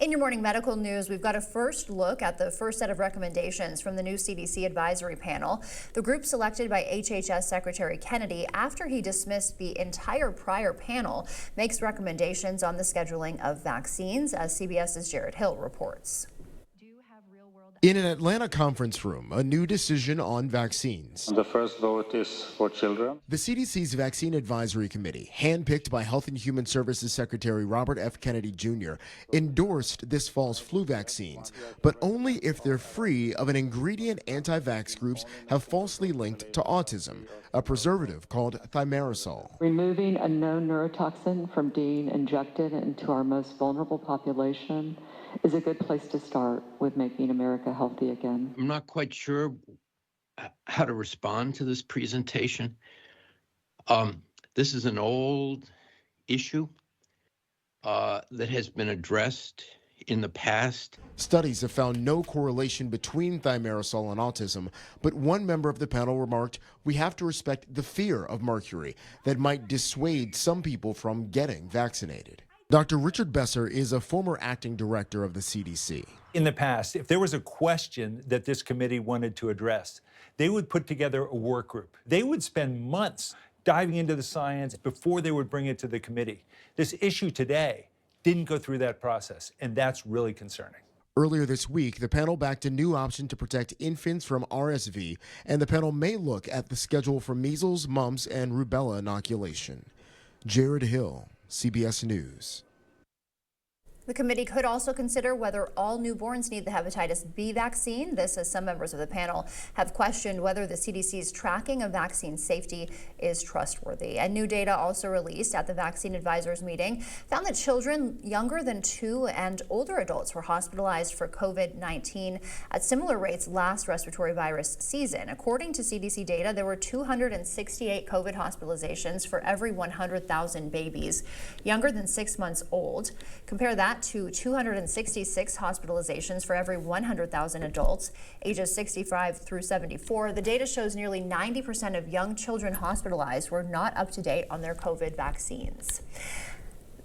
In your morning medical news, we've got a first look at the first set of recommendations from the new CDC advisory panel. The group selected by HHS Secretary Kennedy after he dismissed the entire prior panel makes recommendations on the scheduling of vaccines, as CBS's Jared Hill reports. In an Atlanta conference room, a new decision on vaccines. The first vote is for children. The CDC's Vaccine Advisory Committee, handpicked by Health and Human Services Secretary Robert F. Kennedy Jr., endorsed this fall's flu vaccines, but only if they're free of an ingredient anti-vax groups have falsely linked to autism, a preservative called thimerosal. Removing a known neurotoxin from being injected into our most vulnerable population is a good place to start with making America healthy again. I'm not quite sure how to respond to this presentation. This is an old issue that has been addressed in the past. Studies have found no correlation between thimerosal and autism, but one member of the panel remarked, "We have to respect the fear of mercury that might dissuade some people from getting vaccinated." Dr. Richard Besser is a former acting director of the CDC. In the past, if there was a question that this committee wanted to address, they would put together a work group. They would spend months diving into the science before they would bring it to the committee. This issue today didn't go through that process, and that's really concerning. Earlier this week, the panel backed a new option to protect infants from RSV, and the panel may look at the schedule for measles, mumps, and rubella inoculation. Jared Hill, CBS News. The committee could also consider whether all newborns need the hepatitis B vaccine. This, as some members of the panel have questioned whether the CDC's tracking of vaccine safety is trustworthy. And new data also released at the vaccine advisors meeting found that children younger than 2 and older adults were hospitalized for COVID-19 at similar rates last respiratory virus season. According to CDC data, there were 268 COVID hospitalizations for every 100,000 babies younger than 6 months old. Compare that to 266 hospitalizations for every 100,000 adults ages 65 through 74. The data shows nearly 90% of young children hospitalized were not up to date on their COVID vaccines.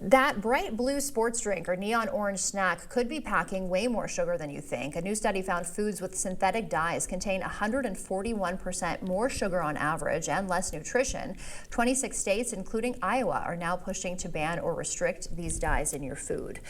That bright blue sports drink or neon orange snack could be packing way more sugar than you think. A new study found foods with synthetic dyes contain 141% more sugar on average and less nutrition. 26 states, including Iowa, are now pushing to ban or restrict these dyes in your food.